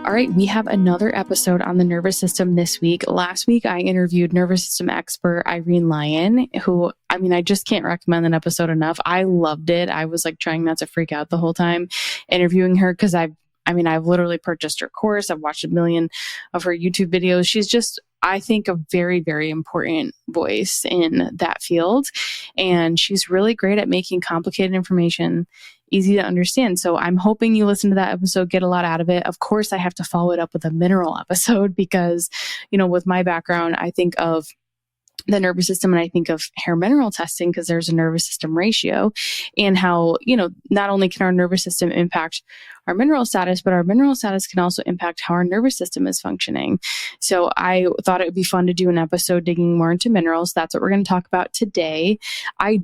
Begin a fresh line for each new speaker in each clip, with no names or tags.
All right, we have another episode on the nervous system this week. Last week, I interviewed nervous system expert Irene Lyon, who, I just can't recommend that episode enough. I loved it. I was like trying not to freak out the whole time interviewing her because I've literally purchased her course. I've watched a million of her YouTube videos. She's just, I think, a very, very important voice in that field. And she's really great at making complicated information easy to understand. So I'm hoping you listen to that episode, get a lot out of it. Of course, I have to follow it up with a mineral episode because, with my background, I think of the nervous system and I think of hair mineral testing because there's a nervous system ratio and how, not only can our nervous system impact our mineral status, but our mineral status can also impact how our nervous system is functioning. So I thought it would be fun to do an episode digging more into minerals. That's what we're going to talk about today. I've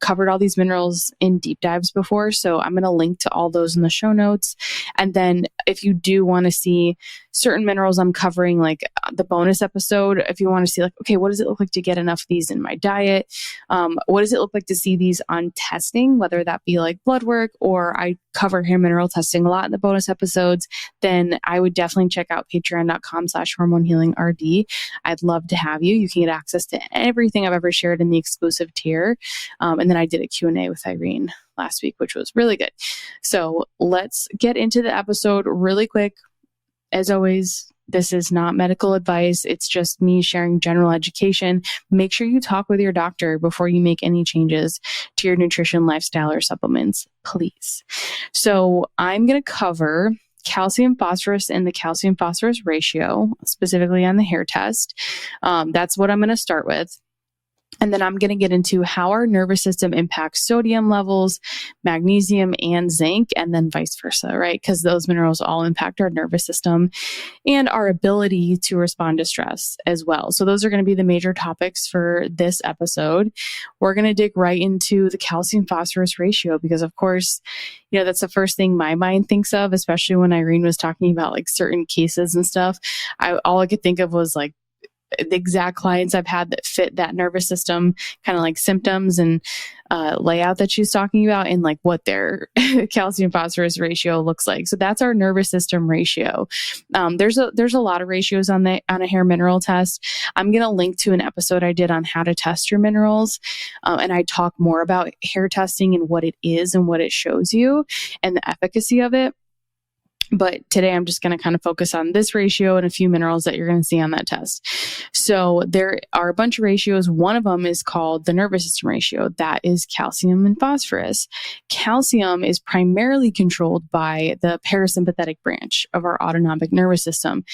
covered all these minerals in deep dives before, so I'm going to link to all those in the show notes. And then if you do want to see certain minerals I'm covering, like the bonus episode, if you want to see like, okay, what does it look like to get enough of these in my diet? What does it look like to see these on testing, whether that be like blood work or I cover hair mineral testing a lot in the bonus episodes, then I would definitely check out patreon.com/hormonehealingrd. I'd love to have you. You can get access to everything I've ever shared in the exclusive tier. And then I did a Q&A with Irene last week, which was really good. So let's get into the episode really quick. As always, this is not medical advice. It's just me sharing general education. Make sure you talk with your doctor before you make any changes to your nutrition, lifestyle, or supplements, please. So I'm going to cover calcium phosphorus and the calcium phosphorus ratio, specifically on the hair test. That's what I'm going to start with. And then I'm going to get into how our nervous system impacts sodium levels, magnesium, and zinc, and then vice versa, right? Because those minerals all impact our nervous system and our ability to respond to stress as well. So those are going to be the major topics for this episode. We're going to dig right into the calcium phosphorus ratio because, of course, that's the first thing my mind thinks of, especially when Irene was talking about like certain cases and stuff. All I could think of was like the exact clients I've had that fit that nervous system kind of like symptoms and layout that she's talking about and like what their calcium phosphorus ratio looks like. So that's our nervous system ratio. There's a lot of ratios on a hair mineral test. I'm going to link to an episode I did on how to test your minerals. And I talk more about hair testing and what it is and what it shows you and the efficacy of it. But today I'm just going to kind of focus on this ratio and a few minerals that you're going to see on that test. So there are a bunch of ratios. One of them is called the nervous system ratio. That is calcium and phosphorus. Calcium is primarily controlled by the parasympathetic branch of our autonomic nervous system.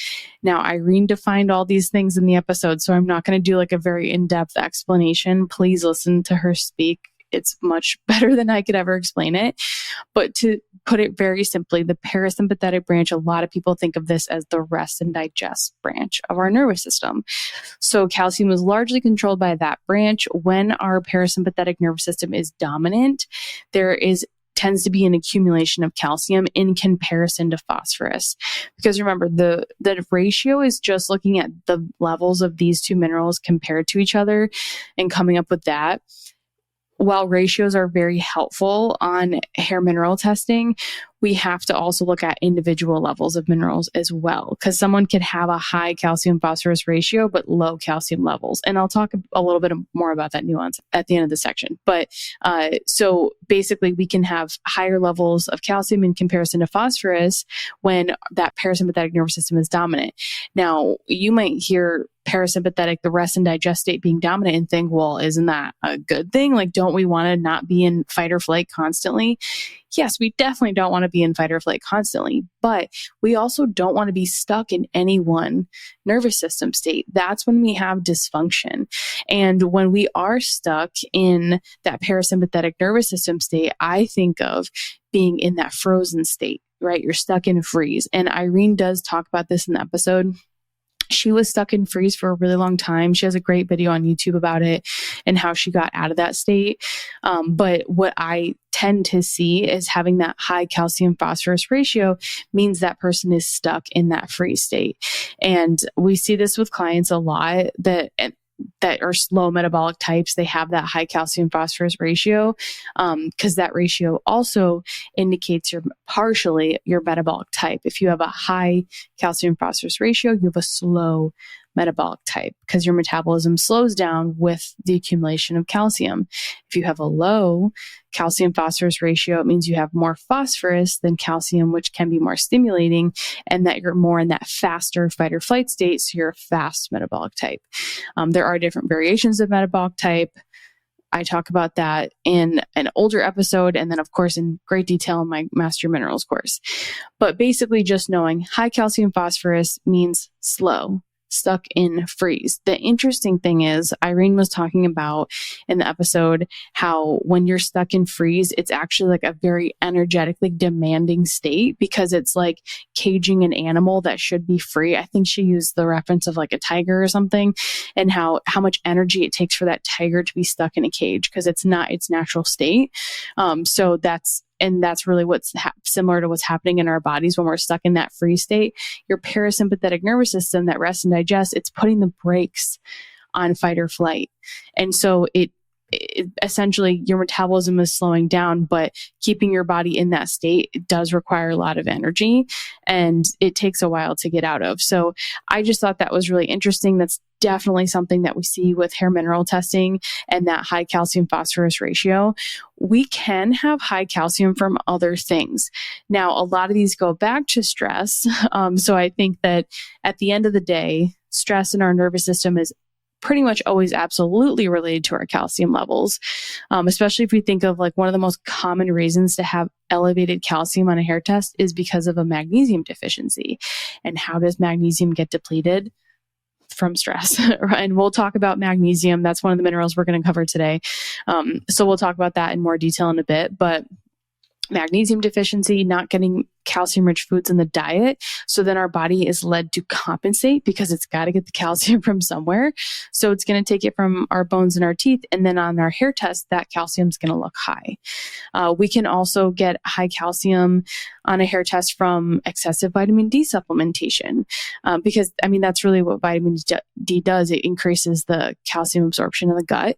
Now, Irene defined all these things in the episode, so I'm not going to do like a very in-depth explanation. Please listen to her speak. It's much better than I could ever explain it. But to put it very simply, the parasympathetic branch, a lot of people think of this as the rest and digest branch of our nervous system. So calcium is largely controlled by that branch. When our parasympathetic nervous system is dominant, tends to be an accumulation of calcium in comparison to phosphorus. Because remember, the ratio is just looking at the levels of these two minerals compared to each other and coming up with that. While ratios are very helpful on hair mineral testing, we have to also look at individual levels of minerals as well, because someone could have a high calcium phosphorus ratio, but low calcium levels. And I'll talk a little bit more about that nuance at the end of the section. But so basically we can have higher levels of calcium in comparison to phosphorus when that parasympathetic nervous system is dominant. Now, you might hear parasympathetic, the rest and digest state being dominant and think, well, isn't that a good thing? Like, don't we want to not be in fight or flight constantly? Yes, we definitely don't want to be in fight or flight constantly, but we also don't want to be stuck in any one nervous system state. That's when we have dysfunction. And when we are stuck in that parasympathetic nervous system state, I think of being in that frozen state, right? You're stuck in freeze. And Irene does talk about this in the episode. She was stuck in freeze for a really long time. She has a great video on YouTube about it and how she got out of that state. But what I tend to see is having that high calcium phosphorus ratio means that person is stuck in that freeze state. And we see this with clients a lot, that that are slow metabolic types, they have that high calcium phosphorus ratio, because that ratio also indicates partially your metabolic type. If you have a high calcium phosphorus ratio, you have a slow metabolic type because your metabolism slows down with the accumulation of calcium. If you have a low calcium phosphorus ratio, it means you have more phosphorus than calcium, which can be more stimulating, and that you're more in that faster fight or flight state. So you're a fast metabolic type. There are different variations of metabolic type. I talk about that in an older episode, and then of course in great detail in my Master Your Minerals course. But basically just knowing high calcium phosphorus means slow, stuck in freeze. The interesting thing is Irene was talking about in the episode how when you're stuck in freeze, it's actually like a very energetically demanding state because it's like caging an animal that should be free. I think she used the reference of like a tiger or something, and how much energy it takes for that tiger to be stuck in a cage because it's not its natural state. So that's really what's similar to what's happening in our bodies when we're stuck in that freeze state. Your parasympathetic nervous system that rests and digests, it's putting the brakes on fight or flight. And so it essentially your metabolism is slowing down, but keeping your body in that state, it does require a lot of energy and it takes a while to get out of. So I just thought that was really interesting. That's definitely something that we see with hair mineral testing and that high calcium phosphorus ratio. We can have high calcium from other things. Now, a lot of these go back to stress. So I think that at the end of the day, stress in our nervous system is pretty much always absolutely related to our calcium levels, especially if we think of like one of the most common reasons to have elevated calcium on a hair test is because of a magnesium deficiency. And how does magnesium get depleted? From stress. And we'll talk about magnesium. That's one of the minerals we're going to cover today. So we'll talk about that in more detail in a bit. But magnesium deficiency, not getting calcium-rich foods in the diet. So then our body is led to compensate because it's got to get the calcium from somewhere. So it's going to take it from our bones and our teeth. And then on our hair test, that calcium is going to look high. We can also get high calcium on a hair test from excessive vitamin D supplementation. Because, I mean, that's really what vitamin D does. It increases the calcium absorption in the gut.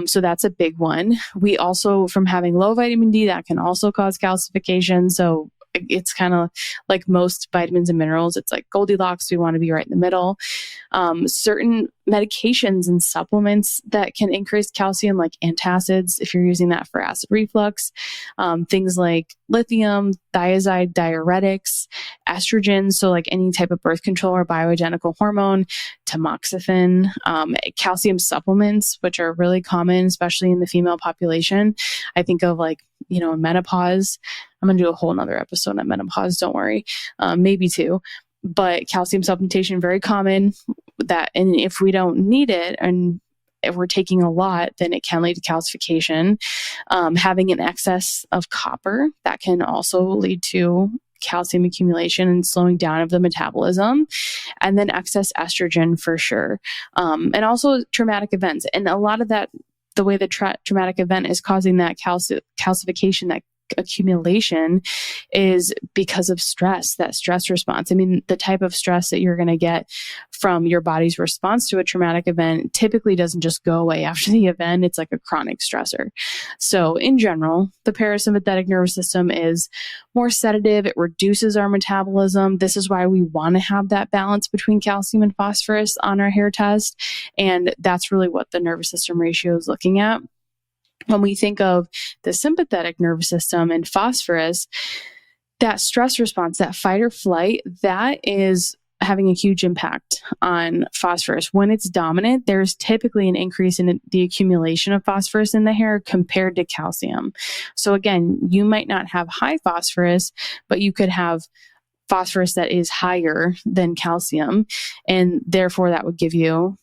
So that's a big one. We also, from having low vitamin D, that can also cause calcification. So it's kind of like most vitamins and minerals. It's like Goldilocks. We want to be right in the middle. Certain medications and supplements that can increase calcium, like antacids, if you're using that for acid reflux, things like lithium, thiazide, diuretics, estrogen, so like any type of birth control or bioidentical hormone, tamoxifen, calcium supplements, which are really common, especially in the female population. I think of like, menopause. I'm going to do a whole nother episode on menopause. Don't worry. Maybe two. But calcium supplementation, very common. And if we don't need it, and if we're taking a lot, then it can lead to calcification. Having an excess of copper, that can also lead to calcium accumulation and slowing down of the metabolism. And then excess estrogen for sure. And also traumatic events. And a lot of that, the way the traumatic event is causing that calcification, that accumulation, is because of stress, that stress response. I mean, the type of stress that you're going to get from your body's response to a traumatic event typically doesn't just go away after the event. It's like a chronic stressor. So in general, the parasympathetic nervous system is more sedative. It reduces our metabolism. This is why we want to have that balance between calcium and phosphorus on our hair test. And that's really what the nervous system ratio is looking at. When we think of the sympathetic nervous system and phosphorus, that stress response, that fight or flight, that is having a huge impact on phosphorus. When it's dominant, there's typically an increase in the accumulation of phosphorus in the hair compared to calcium. So again, you might not have high phosphorus, but you could have phosphorus that is higher than calcium. And therefore that would give you,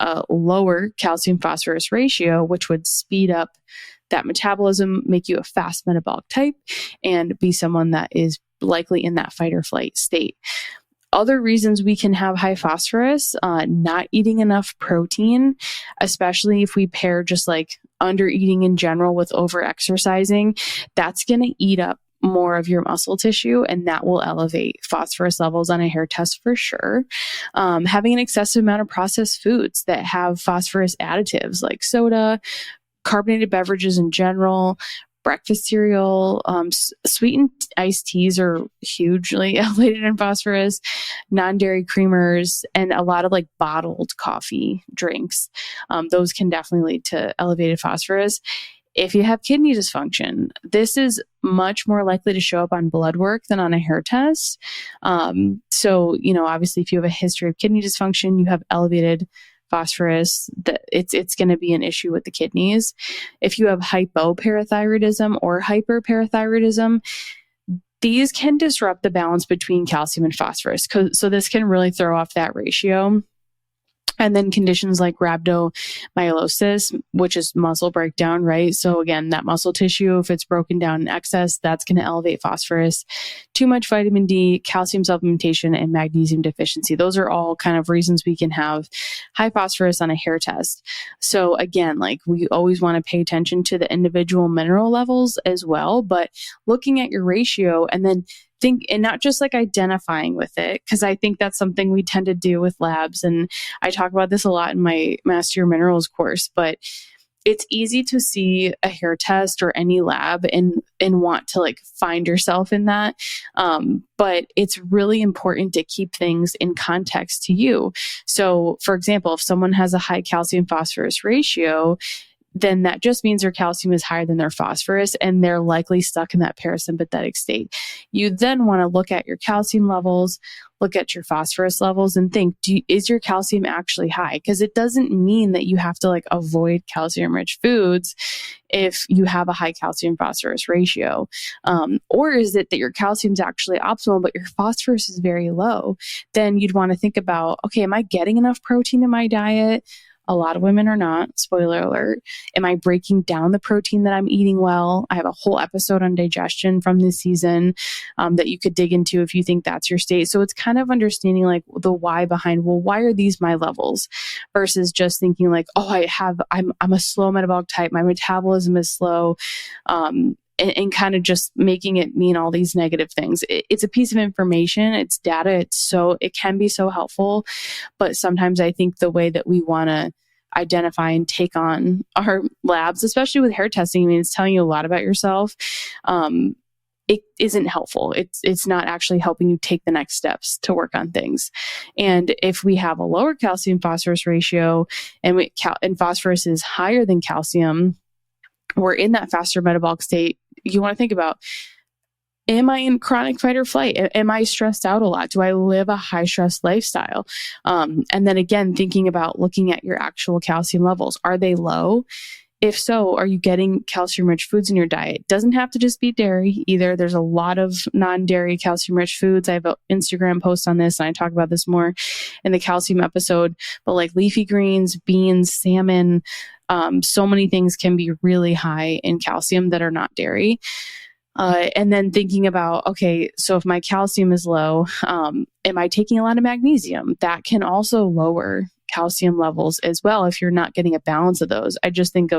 a lower calcium phosphorus ratio, which would speed up that metabolism, make you a fast metabolic type, and be someone that is likely in that fight or flight state. Other reasons we can have high phosphorus, not eating enough protein, especially if we pair just like under eating in general with over exercising, that's going to eat up more of your muscle tissue, and that will elevate phosphorus levels on a hair test for sure. Having an excessive amount of processed foods that have phosphorus additives like soda, carbonated beverages in general, breakfast cereal, sweetened iced teas are hugely elevated in phosphorus, non-dairy creamers, and a lot of like bottled coffee drinks. Those can definitely lead to elevated phosphorus. If you have kidney dysfunction, this is much more likely to show up on blood work than on a hair test. So, obviously, if you have a history of kidney dysfunction, you have elevated phosphorus, that it's going to be an issue with the kidneys. If you have hypoparathyroidism or hyperparathyroidism, these can disrupt the balance between calcium and phosphorus. So this can really throw off that ratio. And then conditions like rhabdomyolysis, which is muscle breakdown, right? So again, that muscle tissue, if it's broken down in excess, that's going to elevate phosphorus. Too much vitamin D, calcium supplementation, and magnesium deficiency. Those are all kind of reasons we can have high phosphorus on a hair test. So again, like we always want to pay attention to the individual mineral levels as well, but looking at your ratio and then think, and not just like identifying with it, because I think that's something we tend to do with labs. And I talk about this a lot in my Master Your Minerals course, but it's easy to see a hair test or any lab and want to like find yourself in that. But it's really important to keep things in context to you. So for example, if someone has a high calcium phosphorus ratio, then that just means their calcium is higher than their phosphorus, and they're likely stuck in that parasympathetic state. You then want to look at your calcium levels, look at your phosphorus levels, and think, is your calcium actually high? Because it doesn't mean that you have to like avoid calcium-rich foods if you have a high calcium phosphorus ratio. Or is it that your calcium is actually optimal, but your phosphorus is very low? Then you'd want to think about, okay, am I getting enough protein in my diet? A lot of women are not, spoiler alert. Am I breaking down the protein that I'm eating well? I have a whole episode on digestion from this season that you could dig into if you think that's your state. So it's kind of understanding like the why behind, well, why are these my levels? Versus just thinking like, oh, I'm a slow metabolic type. My metabolism is slow. And kind of just making it mean all these negative things. It's a piece of information. It's data. It can be so helpful, but sometimes I think the way that we want to identify and take on our labs, especially with hair testing, I mean, it's telling you a lot about yourself. It isn't helpful. It's not actually helping you take the next steps to work on things. And if we have a lower calcium phosphorus ratio and phosphorus is higher than calcium, we're in that faster metabolic state. You want to think about, am I in chronic fight or flight? Am I stressed out a lot? Do I live a high stress lifestyle? And then again, thinking about looking at your actual calcium levels. Are they low? If so, are you getting calcium-rich foods in your diet? Doesn't have to just be dairy either. There's a lot of non-dairy calcium-rich foods. I have an Instagram post on this, and I talk about this more in the calcium episode. But like leafy greens, beans, salmon, so many things can be really high in calcium that are not dairy. And then thinking about, okay, so if my calcium is low, am I taking a lot of magnesium? That can also lower calcium levels as well if you're not getting a balance of those. I just think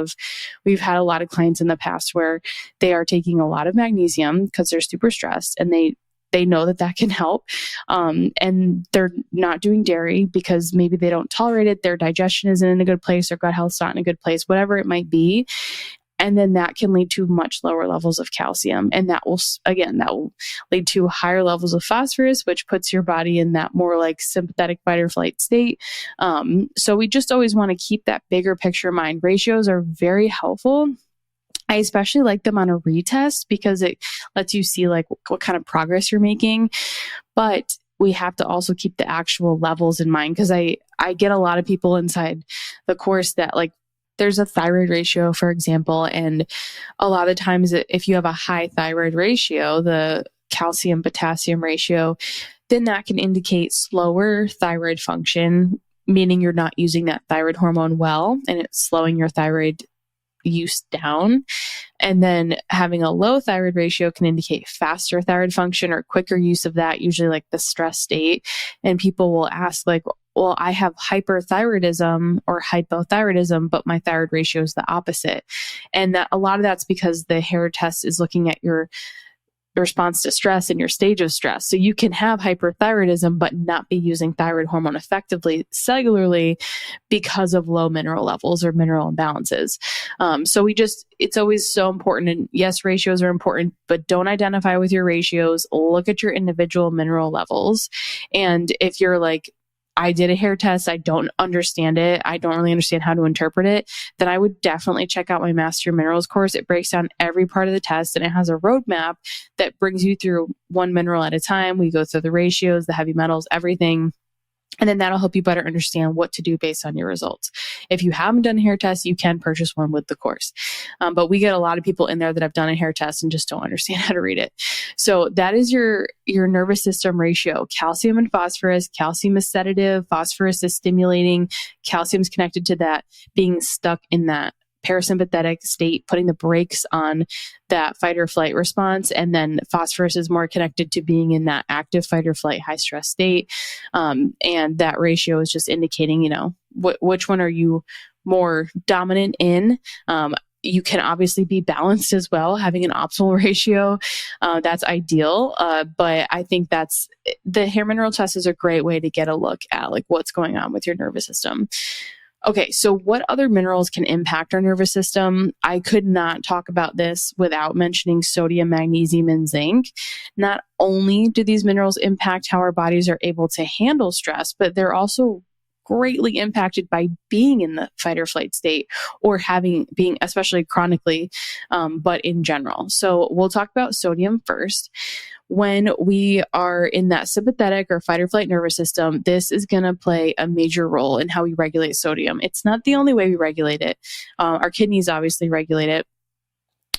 we've had a lot of clients in the past where they are taking a lot of magnesium because they're super stressed, and they know that can help. And they're not doing dairy because maybe they don't tolerate it. Their digestion isn't in a good place. Their gut health's not in a good place, whatever it might be. And then that can lead to much lower levels of calcium. And that will lead to higher levels of phosphorus, which puts your body in that more like sympathetic fight or flight state. So we just always want to keep that bigger picture in mind. Ratios are very helpful. I especially like them on a retest because it lets you see like what kind of progress you're making. But we have to also keep the actual levels in mind, because I get a lot of people inside the course that like, there's a thyroid ratio, for example, and a lot of times if you have a high thyroid ratio, the calcium potassium ratio, then that can indicate slower thyroid function, meaning you're not using that thyroid hormone well, and it's slowing your thyroid use down. And then having a low thyroid ratio can indicate faster thyroid function or quicker use of that, usually like the stress state. And people will ask like, well, I have hyperthyroidism or hypothyroidism, but my thyroid ratio is the opposite. And that a lot of that's because the hair test is looking at your response to stress and your stage of stress. So you can have hyperthyroidism, but not be using thyroid hormone effectively cellularly because of low mineral levels or mineral imbalances. It's always so important. And yes, ratios are important, but don't identify with your ratios. Look at your individual mineral levels. And if you're like, I did a hair test, I don't understand it, I don't really understand how to interpret it, then I would definitely check out my Master Minerals course. It breaks down every part of the test and it has a roadmap that brings you through one mineral at a time. We go through the ratios, the heavy metals, everything. And then that'll help you better understand what to do based on your results. If you haven't done a hair test, you can purchase one with the course. But we get a lot of people in there that have done a hair test and just don't understand how to read it. So that is your nervous system ratio. Calcium and phosphorus. Calcium is sedative. Phosphorus is stimulating. Calcium is connected to that being stuck in that parasympathetic state, putting the brakes on that fight or flight response. And then phosphorus is more connected to being in that active fight or flight, high stress state. And that ratio is just indicating, which one are you more dominant in? You can obviously be balanced as well, having an optimal ratio. That's ideal. But I think the hair mineral test is a great way to get a look at like what's going on with your nervous system. Okay, so what other minerals can impact our nervous system? I could not talk about this without mentioning sodium, magnesium, and zinc. Not only do these minerals impact how our bodies are able to handle stress, but they're also greatly impacted by being in the fight or flight state or being especially chronically, but in general. So we'll talk about sodium first. When we are in that sympathetic or fight or flight nervous system, this is going to play a major role in how we regulate sodium. It's not the only way we regulate it. Our kidneys obviously regulate it.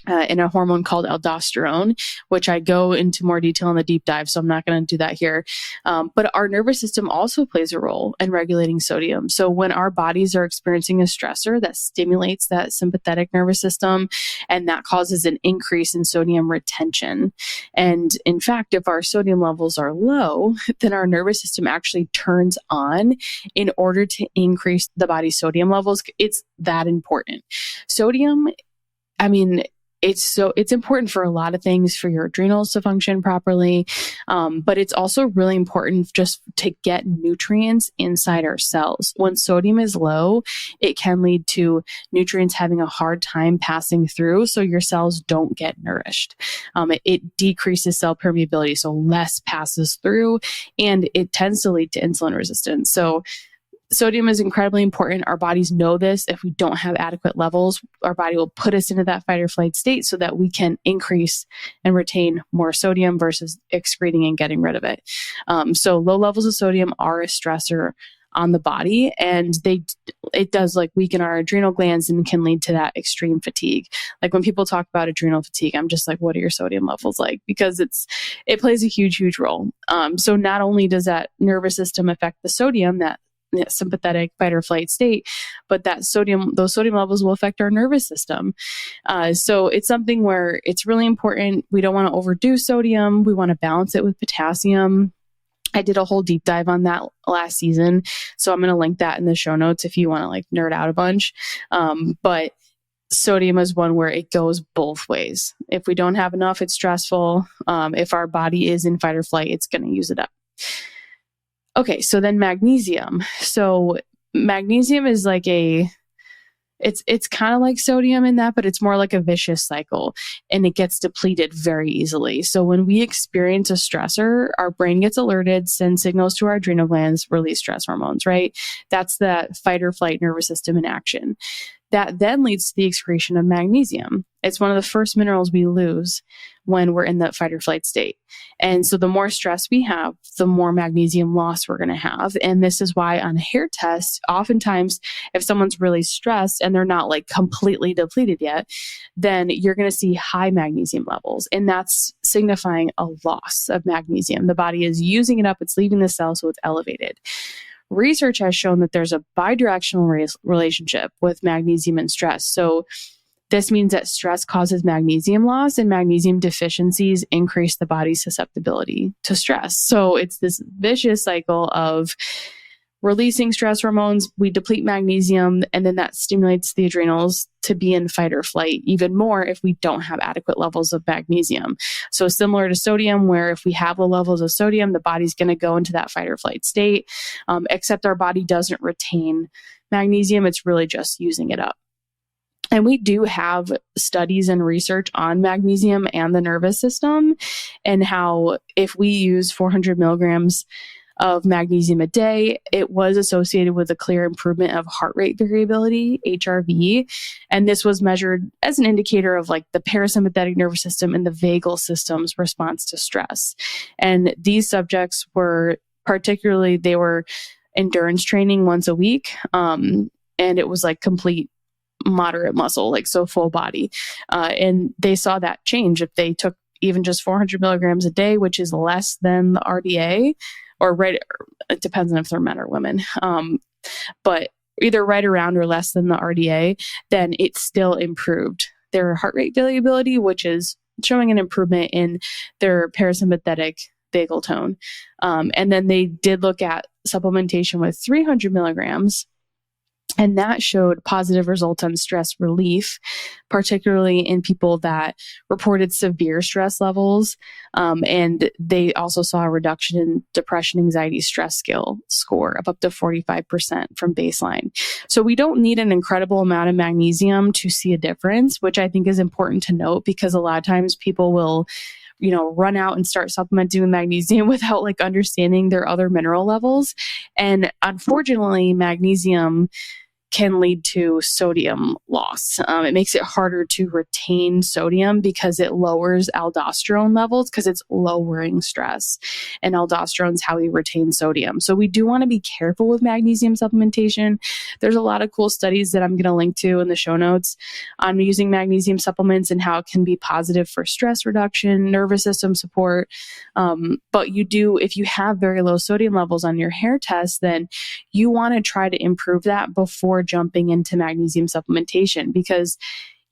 In a hormone called aldosterone, which I go into more detail in the deep dive, so I'm not going to do that here. But our nervous system also plays a role in regulating sodium. So when our bodies are experiencing a stressor that stimulates that sympathetic nervous system, and that causes an increase in sodium retention. And in fact, if our sodium levels are low, then our nervous system actually turns on in order to increase the body's sodium levels. It's that important. Sodium, it's important for a lot of things, for your adrenals to function properly. But it's also really important just to get nutrients inside our cells. When sodium is low, it can lead to nutrients having a hard time passing through, so your cells don't get nourished. It decreases cell permeability, so less passes through, and it tends to lead to insulin resistance. So sodium is incredibly important. Our bodies know this. If we don't have adequate levels, our body will put us into that fight or flight state so that we can increase and retain more sodium versus excreting and getting rid of it. So low levels of sodium are a stressor on the body, and it does like weaken our adrenal glands and can lead to that extreme fatigue. Like when people talk about adrenal fatigue, I'm just like, what are your sodium levels like? Because it plays a huge, huge role. So not only does that nervous system affect the sodium, that sympathetic fight or flight state, but those sodium levels will affect our nervous system. So it's something where it's really important. We don't want to overdo sodium. We want to balance it with potassium. I did a whole deep dive on that last season, so I'm going to link that in the show notes if you want to like nerd out a bunch. But sodium is one where it goes both ways. If we don't have enough, it's stressful. If our body is in fight or flight, it's going to use it up. Okay, so then magnesium. So magnesium is like it's kind of like sodium in that, but it's more like a vicious cycle, and it gets depleted very easily. So when we experience a stressor, our brain gets alerted, sends signals to our adrenal glands, release stress hormones, right? That's that fight or flight nervous system in action. That then leads to the excretion of magnesium. It's one of the first minerals we lose when we're in that fight or flight state. And so the more stress we have, the more magnesium loss we're going to have. And this is why on a hair test, oftentimes if someone's really stressed and they're not like completely depleted yet, then you're going to see high magnesium levels. And that's signifying a loss of magnesium. The body is using it up. It's leaving the cell, so it's elevated. Research has shown that there's a bidirectional relationship with magnesium and stress. So this means that stress causes magnesium loss, and magnesium deficiencies increase the body's susceptibility to stress. So it's this vicious cycle of releasing stress hormones, we deplete magnesium, and then that stimulates the adrenals to be in fight or flight even more if we don't have adequate levels of magnesium. So similar to sodium, where if we have low levels of sodium, the body's going to go into that fight or flight state, except our body doesn't retain magnesium. It's really just using it up. And we do have studies and research on magnesium and the nervous system, and how if we use 400 milligrams of magnesium a day, it was associated with a clear improvement of heart rate variability, HRV. And this was measured as an indicator of like the parasympathetic nervous system and the vagal system's response to stress. And these subjects were they were endurance training once a week. And it was like complete moderate muscle, like so full body. And they saw that change if they took even just 400 milligrams a day, which is less than the RDA, or right, it depends on if they're men or women, but either right around or less than the RDA, then it still improved their heart rate variability, which is showing an improvement in their parasympathetic vagal tone. And then they did look at supplementation with 300 milligrams, and that showed positive results on stress relief, particularly in people that reported severe stress levels. And they also saw a reduction in depression, anxiety, stress score of up to 45% from baseline. So we don't need an incredible amount of magnesium to see a difference, which I think is important to note, because a lot of times people will run out and start supplementing with magnesium without like understanding their other mineral levels. And unfortunately, magnesium can lead to sodium loss. It makes it harder to retain sodium because it lowers aldosterone levels, because it's lowering stress. And aldosterone is how we retain sodium. So we do want to be careful with magnesium supplementation. There's a lot of cool studies that I'm going to link to in the show notes on using magnesium supplements and how it can be positive for stress reduction, nervous system support. But if you have very low sodium levels on your hair test, then you want to try to improve that before jumping into magnesium supplementation, because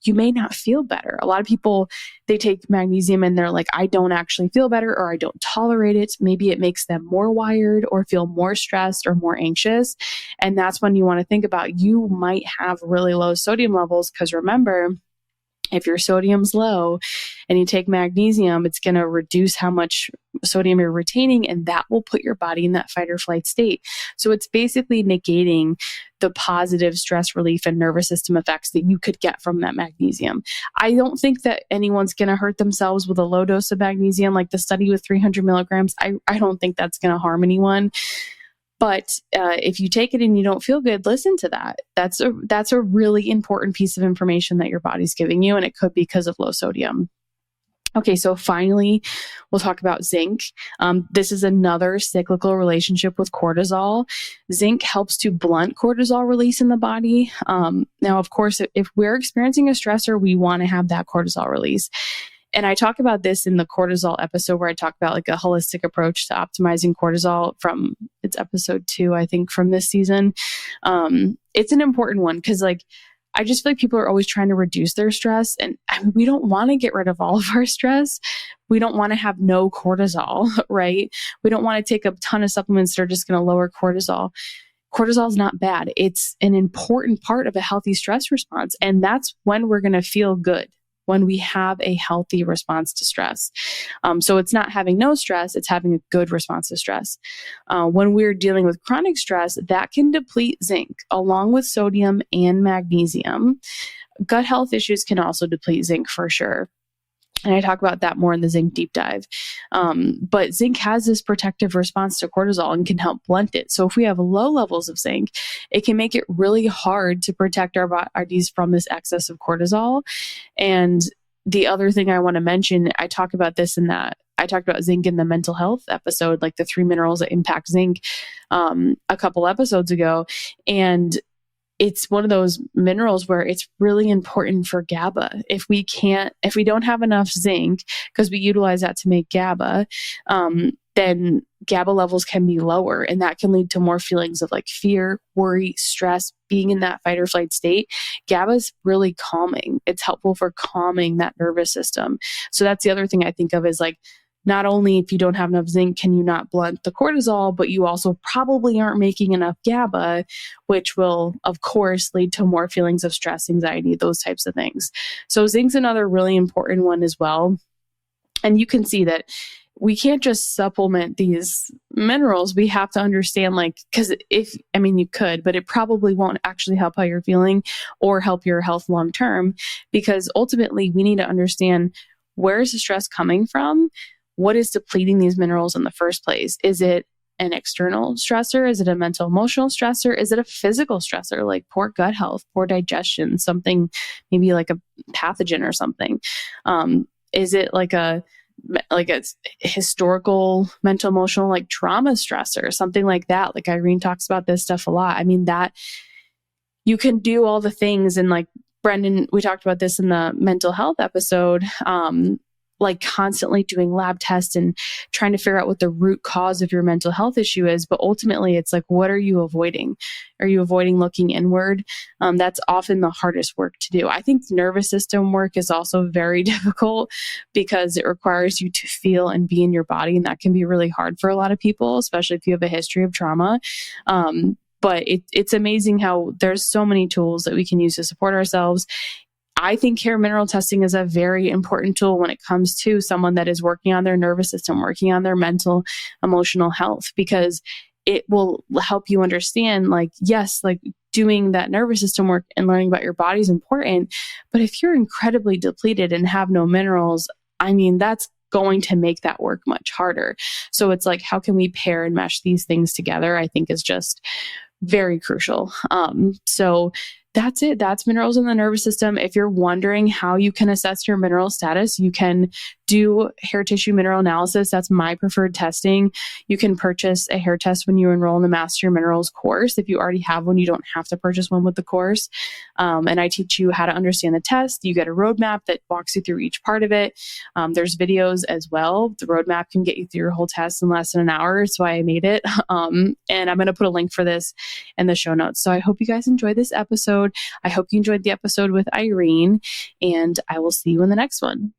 you may not feel better. A lot of people, they take magnesium and they're like, I don't actually feel better, or I don't tolerate it. Maybe it makes them more wired or feel more stressed or more anxious. And that's when you want to think about, you might have really low sodium levels, because remember, if your sodium's low and you take magnesium, it's going to reduce how much sodium you're retaining, and that will put your body in that fight or flight state. So it's basically negating the positive stress relief and nervous system effects that you could get from that magnesium. I don't think that anyone's going to hurt themselves with a low dose of magnesium, like the study with 300 milligrams. I don't think that's going to harm anyone. But if you take it and you don't feel good, listen to that. That's a really important piece of information that your body's giving you, and it could be because of low sodium. Okay, so finally, we'll talk about zinc. This is another cyclical relationship with cortisol. Zinc helps to blunt cortisol release in the body. Now, of course, if we're experiencing a stressor, we want to have that cortisol release. And I talk about this in the cortisol episode, where I talk about like a holistic approach to optimizing cortisol it's episode 2, I think, from this season. It's an important one, because I just feel like people are always trying to reduce their stress, and we don't want to get rid of all of our stress. We don't want to have no cortisol, right? We don't want to take a ton of supplements that are just going to lower cortisol. Cortisol is not bad. It's an important part of a healthy stress response. And that's when we're going to feel good, when we have a healthy response to stress. So it's not having no stress, it's having a good response to stress. When we're dealing with chronic stress, that can deplete zinc along with sodium and magnesium. Gut health issues can also deplete zinc for sure. And I talk about that more in the zinc deep dive. But zinc has this protective response to cortisol and can help blunt it. So if we have low levels of zinc, it can make it really hard to protect our bodies from this excess of cortisol. And the other thing I want to mention, I talk about this in that I talked about zinc in the mental health episode, like the 3 minerals that impact zinc, a couple episodes ago. And it's one of those minerals where it's really important for GABA. If we don't have enough zinc, because we utilize that to make GABA, then GABA levels can be lower, and that can lead to more feelings of like fear, worry, stress, being in that fight or flight state. GABA is really calming. It's helpful for calming that nervous system. So that's the other thing I think of is like not only if you don't have enough zinc can you not blunt the cortisol, but you also probably aren't making enough GABA, which will, of course, lead to more feelings of stress, anxiety, those types of things. So zinc's another really important one as well. And you can see that we can't just supplement these minerals. We have to understand, because you could, but it probably won't actually help how you're feeling or help your health long term, because ultimately we need to understand, where is the stress coming from? What is depleting these minerals in the first place? Is it an external stressor? Is it a mental emotional stressor? Is it a physical stressor, like poor gut health, poor digestion, something maybe like a pathogen or something? Is it like a historical mental emotional like trauma stressor, something like that? Like Irene talks about this stuff a lot. That you can do all the things, and like Brendan, we talked about this in the mental health episode, constantly doing lab tests and trying to figure out what the root cause of your mental health issue is. But ultimately it's like, what are you avoiding? Are you avoiding looking inward? That's often the hardest work to do. I think nervous system work is also very difficult, because it requires you to feel and be in your body. And that can be really hard for a lot of people, especially if you have a history of trauma. But it's amazing how there's so many tools that we can use to support ourselves. I think hair mineral testing is a very important tool when it comes to someone that is working on their nervous system, working on their mental, emotional health, because it will help you understand, yes, doing that nervous system work and learning about your body is important. But if you're incredibly depleted and have no minerals, that's going to make that work much harder. So it's like, how can we pair and mesh these things together? I think is just very crucial. So that's it. That's minerals in the nervous system. If you're wondering how you can assess your mineral status, you can do hair tissue mineral analysis. That's my preferred testing. You can purchase a hair test when you enroll in the Master Your Minerals course. If you already have one, you don't have to purchase one with the course. And I teach you how to understand the test. You get a roadmap that walks you through each part of it. There's videos as well. The roadmap can get you through your whole test in less than an hour. That's why I made it. And I'm going to put a link for this in the show notes. So I hope you guys enjoyed this episode. I hope you enjoyed the episode with Irene, and I will see you in the next one.